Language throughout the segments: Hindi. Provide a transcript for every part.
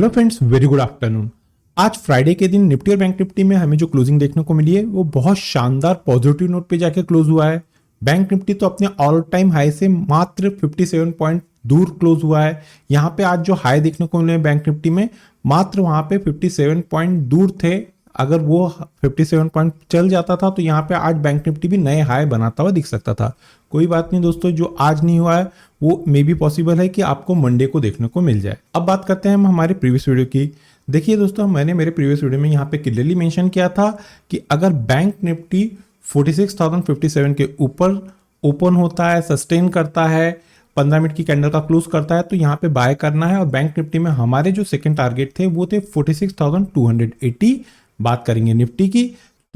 Hello friends, very good afternoon. आज फ्राइडे के दिन निफ्टी और बैंक निफ्टी में हमें जो क्लोजिंग देखने को मिली है वो बहुत शानदार पॉजिटिव नोट पे जाके क्लोज हुआ है। बैंक निफ्टी तो अपने ऑल टाइम हाई से मात्र 57 पॉइंट दूर क्लोज हुआ है। यहाँ पे आज जो हाई देखने को मिले बैंक निफ्टी में मात्र वहां पे 57 पॉइंट दूर थे। अगर वो 57 पॉइंट चल जाता था तो यहाँ पे आज बैंक निफ्टी भी नए हाई बनाता हुआ दिख सकता था। कोई बात नहीं दोस्तों, जो आज नहीं हुआ है वो मे बी पॉसिबल है कि आपको मंडे को देखने को मिल जाए। अब बात करते हैं हम हमारे प्रीवियस वीडियो की। देखिए दोस्तों, मैंने मेरे प्रीवियस वीडियो में यहाँ पे क्लियरली मेंशन किया था कि अगर बैंक निफ्टी 46,057 के ऊपर ओपन होता है, सस्टेन करता है, 15 मिनट की कैंडल का क्लोज करता है तो यहाँ पे बाय करना है। और बैंक निफ्टी में हमारे जो सेकंड टारगेट थे वो थे 46,280। बात करेंगे निफ्टी की,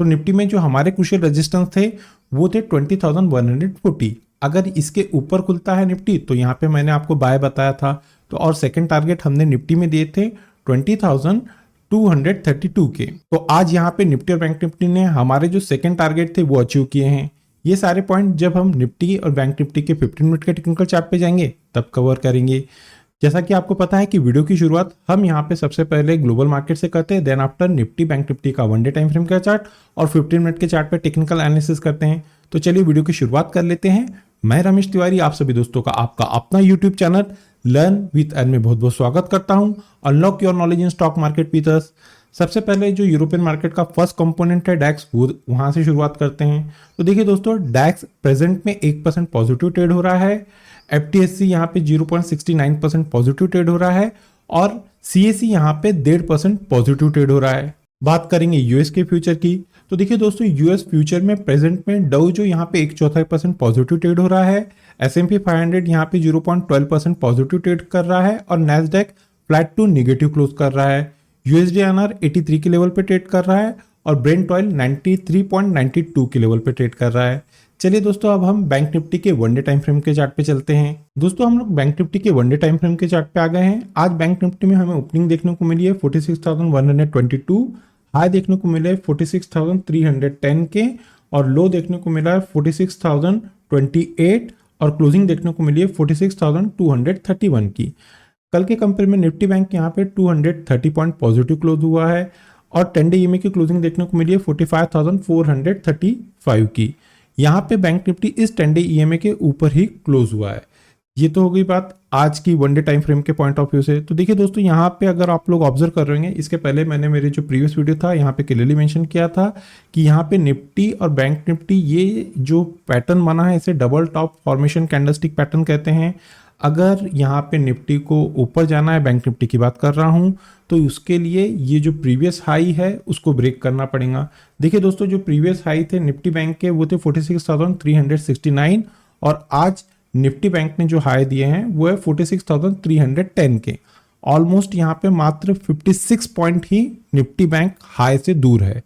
तो निफ्टी में जो हमारे क्रूशियल रेजिस्टेंस थे वो थे 20,140। अगर इसके ऊपर खुलता है निफ्टी तो यहाँ पे मैंने आपको बाय बताया था। तो और सेकंड टारगेट हमने निफ्टी में दिए थे 20,232 के। तो आज यहाँ पे निफ्टी और बैंक निफ्टी ने हमारे जो सेकंड टारगेट थे वो अचीव किए हैं। ये सारे पॉइंट जब हम निफ्टी और बैंक निफ्टी के 15 मिनट के टेक्निकल चार्ट पे जाएंगे तब कवर करेंगे। जैसा कि आपको पता है कि वीडियो की शुरुआत हम यहाँ पे सबसे पहले ग्लोबल मार्केट से करते हैं, then after Nifty bank Nifty का वन डे टाइम फ्रेम का चार्ट और 15 मिनट के चार्ट पे टेक्निकल एनालिसिस करते हैं। तो चलिए वीडियो की शुरुआत कर लेते हैं। मैं रमेश तिवारी आप सभी दोस्तों का आपका अपना YouTube channel learn with earn में बहुत बहुत स्वागत करता हूं। Unlock your knowledge in stock market with us. सबसे पहले जो यूरोपियन मार्केट का फर्स्ट कंपोनेंट है डैक्स, वो वहां से शुरुआत करते हैं। तो देखिए दोस्तों, डैक्स प्रेजेंट में 1% पॉजिटिव ट्रेड हो रहा है। FTSE यहाँ पे 0.69% पॉजिटिव ट्रेड हो रहा है और CAC यहाँ पे 1.5% पॉजिटिव ट्रेड हो रहा है। बात करेंगे यूएस के फ्यूचर की, तो देखिए दोस्तों, यूएस फ्यूचर में प्रेजेंट में डाउ जो यहाँ पे 1/4% पॉजिटिव ट्रेड हो रहा है। S&P 500 यहाँ पे 0.12% पॉजिटिव ट्रेड कर रहा है और Nasdaq flat to negative close कर रहा है। USD/INR 83 के लेवल पे ट्रेड कर रहा है और ब्रेंट ऑयल 93.92 के लेवल पे ट्रेड कर रहा है। चलिए दोस्तों, अब हम बैंक निफ्टी के वन डे टाइम फ्रेम के चार्ट पे चलते हैं। दोस्तों, हम लोग बैंक निफ्टी के वन डे टाइम फ्रेम के चार्ट पे आ गए हैं। आज बैंक निफ्टी में हमें ओपनिंग देखने को मिली है 46,122, हाई देखने को मिले 46,310 के और लो देखने को मिला है 46,028 और क्लोजिंग देखने को मिली है 46,231 की। कल के कंपेयर में निफ्टी बैंक यहाँ पे 230 पॉइंट पॉजिटिव क्लोज हुआ है और 10 डे EMA की क्लोजिंग देखने को मिली है 45,435 की। यहाँ पे बैंक निफ्टी इस 10 डे EMA के ऊपर ही क्लोज हुआ है। ये तो हो गई बात आज की वन डे टाइम फ्रेम के पॉइंट ऑफ व्यू से। तो देखिए दोस्तों, यहाँ पे अगर आप लोग ऑब्जर्व कर रहे होंगे, इसके पहले मैंने मेरे जो प्रीवियस वीडियो था यहाँ पे क्लियरली मेंशन किया था कि यहाँ पे निफ्टी और बैंक निफ्टी ये जो पैटर्न बना है इसे double top formation candlestick pattern कहते हैं। अगर यहाँ पे निफ्टी को ऊपर जाना है, बैंक निफ्टी की बात कर रहा हूँ, तो उसके लिए ये जो प्रीवियस हाई है उसको ब्रेक करना पड़ेगा। देखिए दोस्तों, जो प्रीवियस हाई थे निफ्टी बैंक के वो थे 46,369 और आज निफ्टी बैंक ने जो हाई दिए हैं वो है 46,310 के। ऑलमोस्ट यहाँ पे मात्र 56 पॉइंट ही निफ्टी बैंक हाई से दूर है।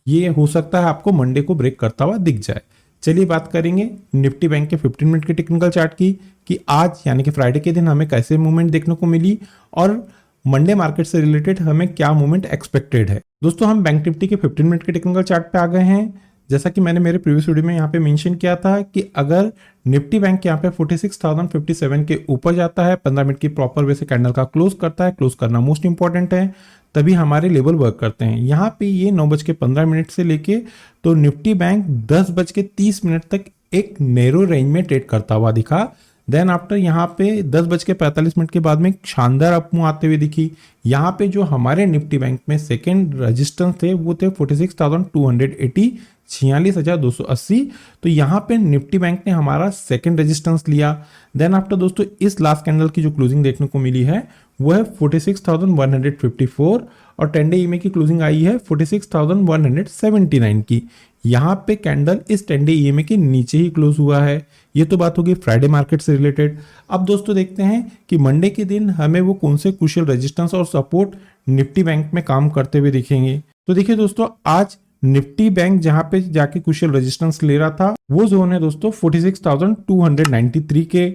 ये हो सकता है आपको मंडे को ब्रेक करता हुआ दिख जाए। चलिए बात करेंगे निफ्टी बैंक के 15 मिनट के टेक्निकल चार्ट की कि आज यानी कि फ्राइडे के दिन हमें कैसे मूवमेंट देखने को मिली और मंडे मार्केट से रिलेटेड हमें क्या मूवमेंट एक्सपेक्टेड है। दोस्तों, हम बैंक निफ्टी के 15 मिनट के टेक्निकल चार्ट पे आ गए हैं। जैसा कि मैंने मेरे प्रीवियस वीडियो में यहाँ पे मेंशन किया था कि अगर निफ्टी बैंक यहाँ पे 46,057 के ऊपर जाता है, 15 मिनट की प्रॉपर वे से कैंडल का क्लोज करता है, क्लोज करना मोस्ट इंपॉर्टेंट है, तभी हमारे लेवल वर्क करते हैं। यहाँ पे ये 9:15 से लेके तो निफ्टी बैंक 10:30 तक एक नैरो रेंज में ट्रेड करता हुआ दिखा। देन आफ्टर यहाँ पे 10:45 के बाद में एक शानदार अपमूव आते हुए दिखी। यहाँ पे जो हमारे निफ्टी बैंक में सेकेंड रेजिस्टेंस थे वो थे 46,280, 46,280। तो यहाँ पे निफ्टी बैंक ने हमारा सेकेंड रेजिस्टेंस लिया। देन आफ्टर दोस्तों, इस लास्ट कैंडल की जो क्लोजिंग देखने को मिली है वो है 46,154 और 10 डे EMA की क्लोजिंग आई है 46,179 की। यहाँ पे कैंडल इस 10 डे EMA के नीचे ही क्लोज हुआ है। ये तो बात होगी फ्राइडे मार्केट से रिलेटेड। अब दोस्तों देखते हैं कि मंडे के दिन हमें वो कौन से क्रूशियल रेजिस्टेंस और सपोर्ट निफ्टी बैंक में काम करते हुए दिखेंगे। तो देखिए दोस्तों, आज निफ्टी बैंक जहां पे जाके क्रूशियल रेजिस्टेंस ले रहा था वो जोन है दोस्तों 46,293 के।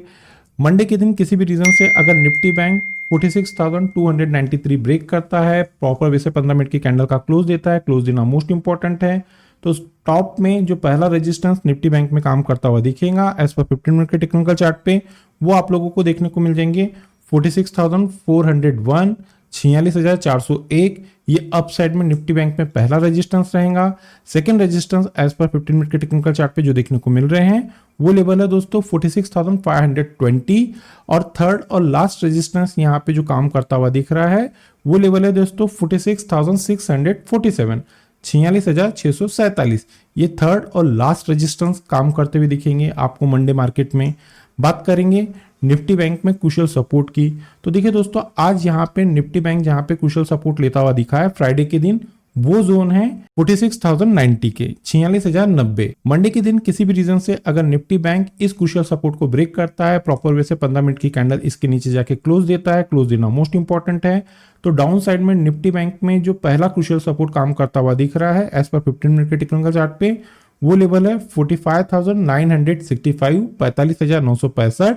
मंडे के दिन किसी भी रीजन से अगर निफ्टी बैंक 46,293 ब्रेक करता है, प्रॉपर वे से 15 मिनट की कैंडल का क्लोज देता है, क्लोज देना मोस्ट इंपॉर्टेंट है, तो टॉप में जो पहला रेजिस्टेंस निफ्टी बैंक में काम करता हुआ दिखेगा एज पर 15 मिनट के टेक्निकल चार्ट पे, वो आप लोगों को देखने को मिल जाएंगे 46,401, 46,401। ये अप साइड में निफ्टी बैंक में पहला रेजिस्टेंस रहेगा। Second resistance as per 15 minute के टेक्निकल चार्ट पे जो देखने को मिल रहे हैं वो लेवल है दोस्तों 46,520। और थर्ड और लास्ट रेजिस्टेंस यहाँ पे जो काम करता हुआ दिख रहा है वो लेवल है दोस्तों 46,647, 46,647। ये थर्ड और लास्ट रेजिस्टेंस काम करते हुए दिखेंगे आपको मंडे मार्केट में। बात करेंगे निफ्टी बैंक में कुशल सपोर्ट की, तो देखिए दोस्तों आज यहाँ पे निफ्टी बैंक जहाँ पे कुशल सपोर्ट लेता हुआ दिखा है फ्राइडे के दिन, वो जोन है 46,090 के, 46,090। मंडे के दिन किसी भी रीजन से अगर निफ्टी बैंक इस कुशल सपोर्ट को ब्रेक करता है, प्रॉपर वे से 15 मिनट की कैंडल इसके नीचे जाके क्लोज देता है, क्लोज देना मोस्ट इंपॉर्टेंट है, तो डाउन साइड में निफ्टी बैंक में जो पहला कुशल सपोर्ट काम करता हुआ दिख रहा है एज पर 15 मिनट के टेक्निकल चार्ट पे वो लेवल है 45,965, 45,965।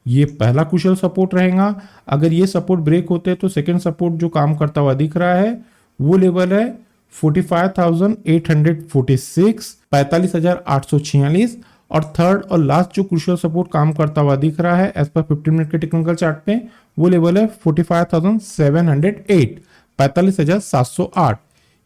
ये पहला कुशल सपोर्ट रहेगा। अगर ये सपोर्ट ब्रेक होते हैं तो सेकंड सपोर्ट जो काम करता हुआ दिख रहा है वो लेवल है 45,846, 45,846। और थर्ड और लास्ट जो क्रूशियल सपोर्ट काम करता हुआ दिख रहा है एज पर 15 मिनट के टेक्निकल चार्ट पे वो लेवल है 45,708, 45,708।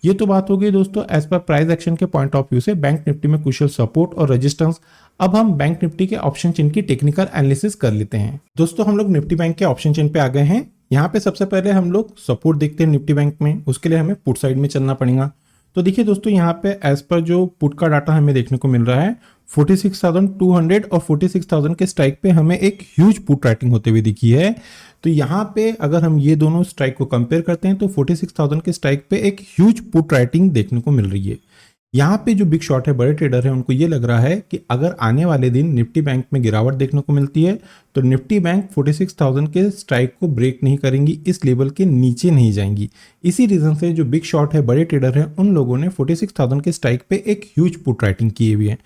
ये तो बात हो गई दोस्तों एज पर प्राइस एक्शन के पॉइंट ऑफ व्यू से बैंक निफ्टी में क्रूशियल सपोर्ट और रेजिस्टेंस। अब हम बैंक निफ्टी के ऑप्शन चेन की टेक्निकल एनालिसिस कर लेते हैं। दोस्तों हम लोग निफ्टी बैंक के ऑप्शन चेन पे आ गए हैं। यहाँ पे सबसे पहले हम लोग सपोर्ट देखते हैं निफ्टी बैंक में, उसके लिए हमें पुट साइड में चलना पड़ेगा। तो देखिए दोस्तों यहाँ पे एज पर जो पुट का डाटा हमें देखने को मिल रहा है 46,200 और 46,000 के स्ट्राइक पे हमें एक ह्यूज पुट राइटिंग होते हुए दिखी है। तो यहाँ पे अगर हम ये दोनों स्ट्राइक को कंपेयर करते हैं तो 46,000 के स्ट्राइक पे एक ह्यूज पुट राइटिंग देखने को मिल रही है। यहाँ पे जो बिग शॉट है, बड़े ट्रेडर है, उनको ये लग रहा है कि अगर आने वाले दिन निफ्टी बैंक में गिरावट देखने को मिलती है तो निफ्टी बैंक 46,000 के स्ट्राइक को ब्रेक नहीं करेंगी, इस लेवल के नीचे नहीं जाएंगी। इसी रीजन से जो बिग शॉट है, बड़े ट्रेडर है, उन लोगों ने 46,000 के स्ट्राइक पे एक ह्यूज पुट राइटिंग की हुई है।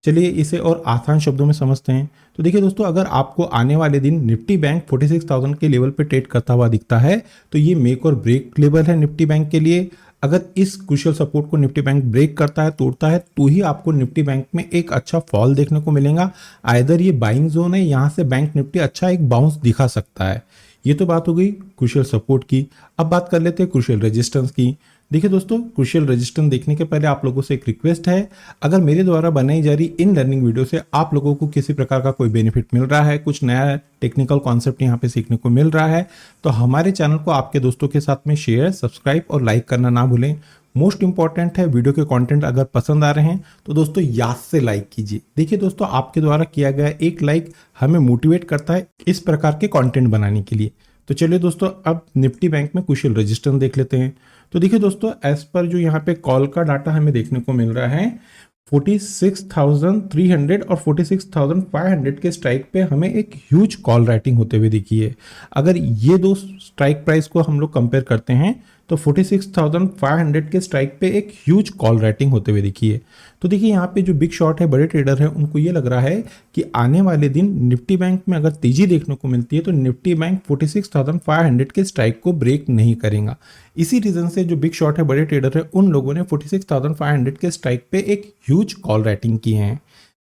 चलिए इसे और आसान शब्दों में समझते हैं। तो देखिए दोस्तों, अगर आपको आने वाले दिन निफ्टी बैंक 46,000 के लेवल पे ट्रेड करता हुआ दिखता है तो ये मेक और ब्रेक लेवल है निफ्टी बैंक के लिए। अगर इस क्रूशियल सपोर्ट को निफ्टी बैंक ब्रेक करता है, तोड़ता है, तो ही आपको निफ्टी बैंक में एक अच्छा फॉल देखने को मिलेगा। आइदर ये बाइंग जोन है, यहाँ से बैंक निफ्टी अच्छा एक बाउंस दिखा सकता है। ये तो बात हो गई क्रूशियल सपोर्ट की। अब बात कर लेते हैं क्रूशियल रेजिस्टेंस की। देखिए दोस्तों, क्रूशियल रेजिस्टेंस देखने के पहले आप लोगों से एक रिक्वेस्ट है, अगर मेरे द्वारा बनाई जा रही इन लर्निंग वीडियो से आप लोगों को किसी प्रकार का कोई बेनिफिट मिल रहा है, कुछ नया टेक्निकल कॉन्सेप्ट यहाँ पे सीखने को मिल रहा है, तो हमारे चैनल को आपके दोस्तों के साथ में शेयर, सब्सक्राइब और लाइक करना ना भूलें। मोस्ट इंपॉर्टेंट है, वीडियो के कंटेंट अगर पसंद आ रहे हैं तो दोस्तों याद से लाइक कीजिए। देखिए दोस्तों, आपके द्वारा किया गया एक लाइक हमें मोटिवेट करता है इस प्रकार के कंटेंट बनाने के लिए। तो चलिए दोस्तों, अब निफ्टी बैंक में क्रूशियल रेजिस्टेंस देख लेते हैं। तो देखिए दोस्तों, एज पर जो यहाँ पे कॉल का डाटा हमें देखने को मिल रहा है 46,300 और 46,500 के स्ट्राइक पे हमें एक ह्यूज कॉल राइटिंग होते हुए दिखी है। अगर ये दो स्ट्राइक प्राइस को हम लोग कंपेयर करते हैं तो 46,500 के स्ट्राइक पे एक ह्यूज कॉल राइटिंग होते हुए दिखी है। तो देखिए यहाँ पे जो बिग शॉट है, बड़े ट्रेडर है, उनको ये लग रहा है कि आने वाले दिन निफ्टी बैंक में अगर तेजी देखने को मिलती है तो निफ्टी बैंक 46,500 के स्ट्राइक को ब्रेक नहीं करेगा। इसी रीजन से जो बिग शॉट है, बड़े ट्रेडर है, उन लोगों ने 46,500 के स्ट्राइक पे एक ह्यूज कॉल राइटिंग की है।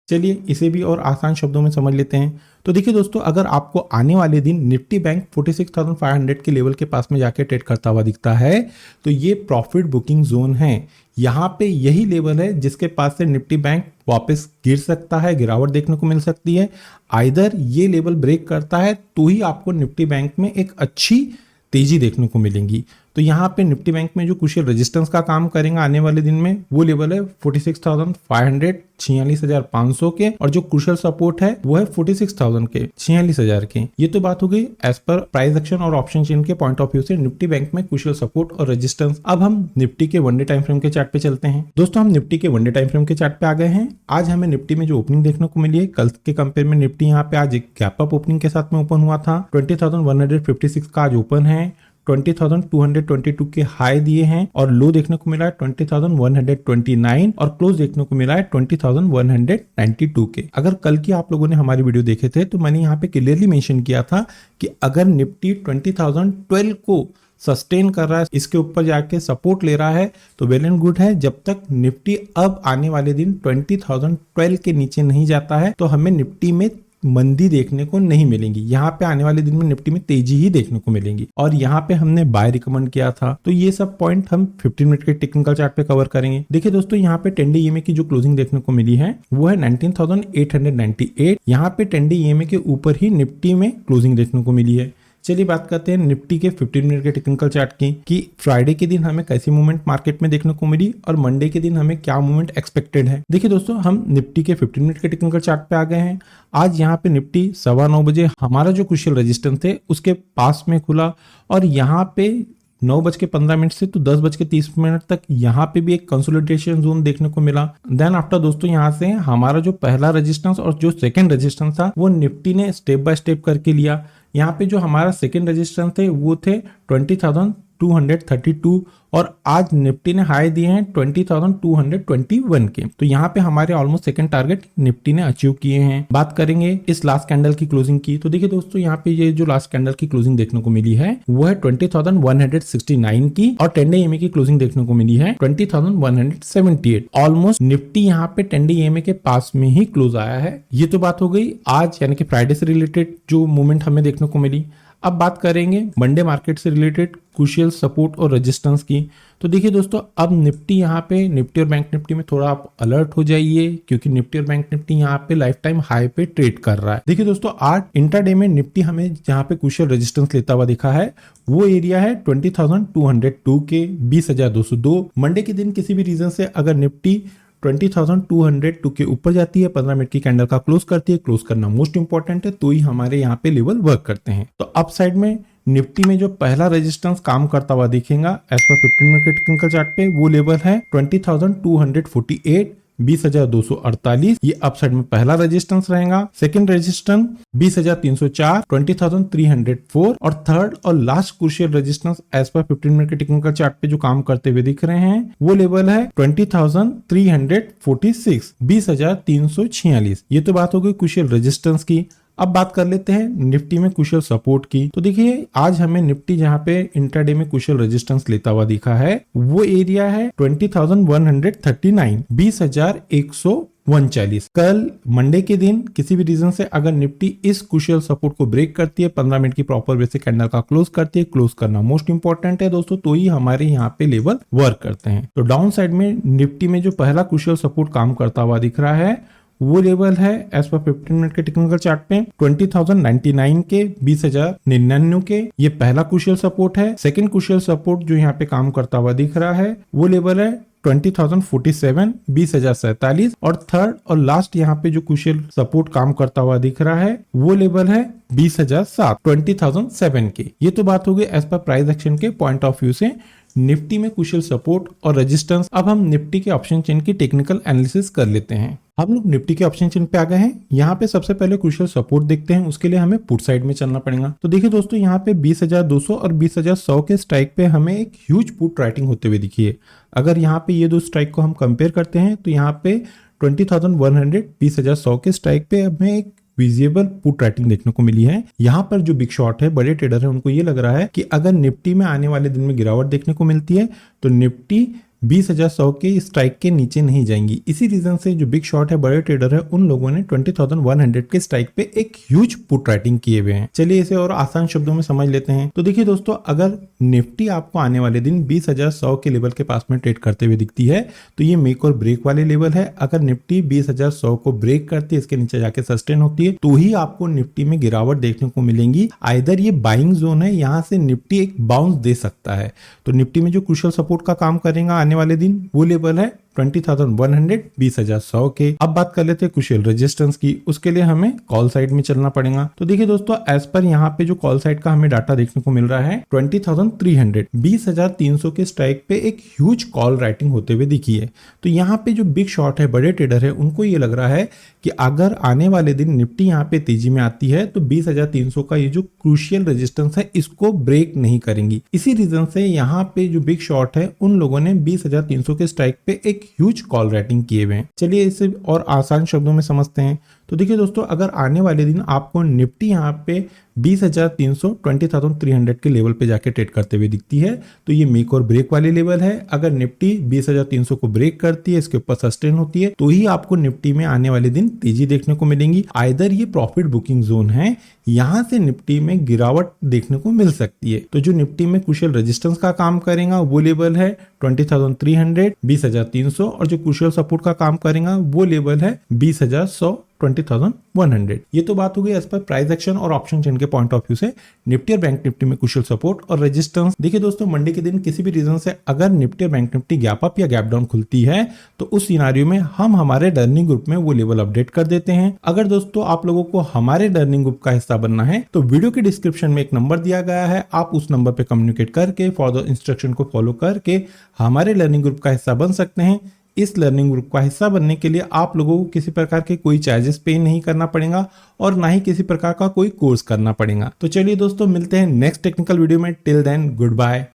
चलिए इसे भी और आसान शब्दों में समझ लेते हैं। तो देखिए दोस्तों, अगर आपको आने वाले दिन निफ्टी बैंक 46,500 के लेवल के पास में जाके ट्रेड करता हुआ दिखता है तो ये प्रॉफिट बुकिंग जोन है। यहाँ पे यही लेवल है जिसके पास से निफ्टी बैंक वापस गिर सकता है, गिरावट देखने को मिल सकती है। आइदर ये लेवल ब्रेक करता है तो ही आपको निफ्टी बैंक में एक अच्छी तेजी देखने को मिलेंगी। तो यहाँ पे निफ्टी बैंक में जो क्रूशियल रेजिस्टेंस का काम करेगा आने वाले दिन में वो लेवल है 46,500, 46,500 के, और जो क्रूशियल सपोर्ट है वो है 46,000 के, 46,000 के। ये तो बात हो गई एज पर प्राइस एक्शन और ऑप्शन चेन के पॉइंट ऑफ व्यू से निफ्टी बैंक में क्रूशियल सपोर्ट और रेजिस्टेंस। अब हम निफ्टी के वनडे टाइम फ्रेम के चार्ट पे चलते हैं। दोस्तों, हम निफ्टी के वनडे टाइम फ्रेम के चार्ट पे आ गए हैं। आज हमें निफ्टी में जो ओपनिंग देखने को मिली है, कल के कंपेयर में निफ्टी यहाँ पे आज एक गैप अप ओपनिंग के साथ में ओपन हुआ था। 20,156 का आज ओपन है। 20,222 के हाई दिए हैं और लो देखने को मिला है 20,129 और क्लोज देखने को मिला है 20,192 के। अगर कल की आप लोगों ने हमारी वीडियो देखे थे तो मैंने यहाँ पे क्लियरली मेंशन किया था कि अगर निफ्टी 20,012 को सस्टेन कर रहा है, इसके ऊपर जाके सपोर्ट ले रहा है तो वेल एंड गुड है। जब तक निफ्टी अब आने वाले दिन 20,012 के नीचे नहीं जाता है तो हमें निफ्टी में मंदी देखने को नहीं मिलेंगी। यहाँ पे आने वाले दिन में निफ्टी में तेजी ही देखने को मिलेंगी और यहाँ पे हमने बाय रिकमेंड किया था। तो ये सब पॉइंट हम 15 मिनट के टेक्निकल चार्ट पे कवर करेंगे। देखिए दोस्तों, यहाँ पे 10 डे ईएमए की जो क्लोजिंग देखने को मिली है वो है 19,898। यहाँ पे 10 डे ईएमए के ऊपर ही निफ्टी में क्लोजिंग देखने को मिली है। चलिए बात करते हैं निफ्टी के 15 मिनट के टेक्निकल चार्ट की कि फ्राइडे के दिन हमें कैसी मूवमेंट मार्केट में देखने को मिली और मंडे के दिन हमें क्या मूवमेंट एक्सपेक्टेड है। देखिए दोस्तों, हम निफ्टी के 15 मिनट के टेक्निकल चार्ट पे आ गए हैं। आज यहाँ पे निफ्टी 9:15 बजे हमारा जो क्रूशियल रेजिस्टेंस थे उसके पास में खुला और यहाँ पे 9:15 से तो 10:30 तक यहाँ पे भी एक कंसोलिडेशन जोन देखने को मिला। देन आफ्टर दोस्तों, यहाँ से हमारा जो पहला रेजिस्टेंस और जो सेकंड रेजिस्टेंस था वो निफ्टी ने स्टेप बाय स्टेप करके लिया। यहाँ पे जो हमारा सेकंड रेजिस्टेंस थे वो थे 20,232 और आज निफ्टी ने हाई दिए हैं 20,221 के। तो यहाँ पे हमारे ऑलमोस्ट सेकंड टारगेट निफ्टी ने अचीव किए हैं। बात करेंगे इस लास्ट कैंडल की क्लोजिंग की। तो देखिए दोस्तों, यहाँ पे ये जो लास्ट कैंडल की क्लोजिंग देखने को मिली है वो है 20,169 की और 10 डे ईएमए की क्लोजिंग देखने को मिली है 20,178। ऑलमोस्ट निफ्टी यहाँ पे 10 डे ईएमए के पास में ही क्लोज आया है। ये तो बात हो गई आज यानी कि फ्राइडे से रिलेटेड जो मूवमेंट हमें देखने को मिली। अब बात करेंगे मंडे मार्केट से रिलेटेड क्रूशियल सपोर्ट और रेजिस्टेंस की। तो देखिए दोस्तों, अब निफ्टी यहाँ पे निफ्टी और बैंक निफ्टी में थोड़ा आप अलर्ट हो जाइए क्योंकि निफ्टी और बैंक निफ्टी यहाँ पे लाइफ टाइम हाई पे ट्रेड कर रहा है। देखिए दोस्तों, आज इंट्राडे में निफ्टी हमें जहाँ पे क्रूशियल रेजिस्टेंस लेता हुआ दिखा है वो एरिया है 20,202 के 20,202। मंडे के दिन किसी भी रीजन से अगर निफ्टी 20,202 के ऊपर जाती है, 15 मिनट की कैंडल का क्लोज करती है, क्लोज करना मोस्ट इंपॉर्टेंट है, तो ही हमारे यहाँ पे लेवल वर्क करते हैं। तो अप साइड में निफ्टी में जो पहला रेजिस्टेंस काम करता हुआ दिखेगा एज पर 15 मिनट के टेक्निकल चार्ट पे वो लेवल है 20,248 20,248। ये अपसाइड में पहला रेजिस्टेंस रहेगा। सेकंड रेजिस्टेंस 20,304 20,304 और थर्ड और last crucial resistance as per 15 minute के टेक्निकल चार्ट पे जो काम करते हुए दिख रहे हैं वो लेवल है 20,346 20,346। ये तो बात हो गई क्रूशियल रेजिस्टेंस की। अब बात कर लेते हैं निफ्टी में क्रूशियल सपोर्ट की। तो देखिए, आज हमें निफ्टी जहां पे इंट्राडे में क्रूशियल रेजिस्टेंस लेता हुआ दिखा है वो एरिया है 20,139 20,139। कल मंडे के दिन किसी भी रीजन से अगर निफ्टी इस क्रूशियल सपोर्ट को ब्रेक करती है, 15 मिनट की प्रॉपर वे से कैंडल का क्लोज करती है, क्लोज करना मोस्ट इंपॉर्टेंट है दोस्तों, तो ही हमारे यहाँ पे लेवल वर्क करते हैं। तो डाउन साइड में निफ्टी में जो पहला क्रूशियल सपोर्ट काम करता हुआ दिख रहा है वो लेवल है एज पर 15 मिनट के टेक्निकल चार्ट पे 20,099 के 20,099 के। ये पहला क्रूशियल सपोर्ट है। सेकंड क्रूशियल सपोर्ट जो यहाँ पे काम करता हुआ दिख रहा है वो लेवल है 20,047 20,047 और थर्ड और लास्ट यहाँ पे जो क्रूशियल सपोर्ट काम करता हुआ दिख रहा है वो लेवल है 20,007 20,007 के। ये तो बात हो गई एज पर प्राइस एक्शन के पॉइंट ऑफ व्यू से निफ्टी में क्रूशियल सपोर्ट और रेजिस्टेंस। अब हम निफ्टी के ऑप्शन चेन की टेक्निकल एनालिसिस कर लेते हैं। हम लोग निफ्टी के ऑप्शन चेन पे आ गए हैं। यहाँ पे सबसे पहले क्रूशियल सपोर्ट देखते हैं, उसके लिए हमें पुट साइड में चलना पड़ेगा। तो देखिए दोस्तों, यहाँ पे 20,200 और 20,100 के स्ट्राइक पे हमें एक ह्यूज पुट राइटिंग होते हुए दिखी है। अगर यहाँ पे ये दो स्ट्राइक को हम कंपेयर करते हैं तो यहाँ पे 20,100 20,100 के स्ट्राइक पे हमें एक विजिबल पुट राइटिंग देखने को मिली है। यहाँ पर जो बिग शॉट है, बड़े ट्रेडर है, उनको ये लग रहा है कि अगर निफ्टी में आने वाले दिन में गिरावट देखने को मिलती है तो निफ्टी 20,100 के स्ट्राइक के नीचे नहीं जाएंगी। इसी रीजन से जो बिग शॉट है, बड़े ट्रेडर है, उन लोगों ने 20,100 के स्ट्राइक पे एक ह्यूज पुट राइटिंग किए हुए हैं। चलिए इसे और आसान शब्दों में समझ लेते हैं। तो देखिए दोस्तों, अगर निफ्टी आपको आने वाले दिन 20,100 के लेवल के पास में ट्रेड करते हुए दिखती है तो ये मेक और ब्रेक वाले लेवल है। अगर निफ्टी 20,100 को ब्रेक करती है, इसके नीचे जाके सस्टेन होती है, तो ही आपको निफ्टी में गिरावट देखने को मिलेंगी। आइदर ये बाइंग जोन है, यहाँ से निफ्टी एक बाउंस दे सकता है। तो निफ्टी में जो क्रूशियल सपोर्ट का काम करेगा आने वाले दिन वो लेवल है 20,100 20,100 के। अब बात कर लेते हैं क्रूशियल रेजिस्टेंस की। उसके लिए हमें कॉल साइड में चलना पड़ेगा। तो देखिए दोस्तों, एज पर यहाँ पे जो कॉल साइड का हमें डाटा देखने को मिल रहा है 20,300 20,300 के स्ट्राइक पे एक ह्यूज कॉल राइटिंग होते हुए दिखी है। तो यहाँ पे जो बिग शॉट है, बड़े ट्रेडर है, उनको ये लग रहा है कि अगर आने वाले दिन निफ्टी यहाँ पे तेजी में आती है तो 20,300 का ये जो क्रूशियल रेजिस्टेंस है इसको ब्रेक नहीं करेंगी। इसी रीजन से यहाँ पे जो बिग शॉट है उन लोगों ने 20,300 के स्ट्राइक पे एक ह्यूज कॉल राइटिंग किए हुए हैं। चलिए इसे और आसान शब्दों में समझते हैं। तो देखिए दोस्तों, अगर आने वाले दिन आपको निफ्टी यहाँ पे 20,300 20,300 के लेवल पे जाके ट्रेड करते हुए दिखती है तो ये मेक और ब्रेक वाली लेवल है। अगर निफ्टी 20,300 को ब्रेक करती है, इसके ऊपर सस्टेन होती है, तो ही आपको निफ्टी में आने वाले दिन तेजी देखने को मिलेंगी। आइदर ये प्रॉफिट बुकिंग जोन है, यहां से निफ्टी में गिरावट देखने को मिल सकती है। तो जो निफ्टी में क्रूशियल रेजिस्टेंस का काम करेगा वो लेवल है 20,300 20,300, और जो क्रूशियल सपोर्ट का काम करेगा वो लेवल है 20,100 20,100। ये तो बात हो गई एज पर प्राइस एक्शन और ऑप्शन चेन के पॉइंट ऑफ व्यू से निफ्टी और बैंक निफ्टी में क्रूशियल सपोर्ट और रेजिस्टेंस। देखिए दोस्तों, मंडे के दिन किसी भी रीजन से अगर निफ्टी और बैंक निफ्टी गैप अप या गैप डाउन खुलती है तो उस सिनारियो में हम हमारे लर्निंग ग्रुप में वो लेवल अपडेट कर देते हैं। अगर दोस्तों आप लोगों को हमारे लर्निंग ग्रुप का हिस्सा बनना है तो वीडियो के डिस्क्रिप्शन में एक नंबर दिया गया है, आप उस नंबर पे कम्युनिकेट करके फॉर इंस्ट्रक्शन को फॉलो करके हमारे लर्निंग ग्रुप का हिस्सा बन सकते हैं। इस लर्निंग ग्रुप का हिस्सा बनने के लिए आप लोगों को किसी प्रकार के कोई चार्जेस पे नहीं करना पड़ेगा और ना ही किसी प्रकार का कोई कोर्स करना पड़ेगा। तो चलिए दोस्तों, मिलते हैं नेक्स्ट टेक्निकल वीडियो में। Till then, good bye.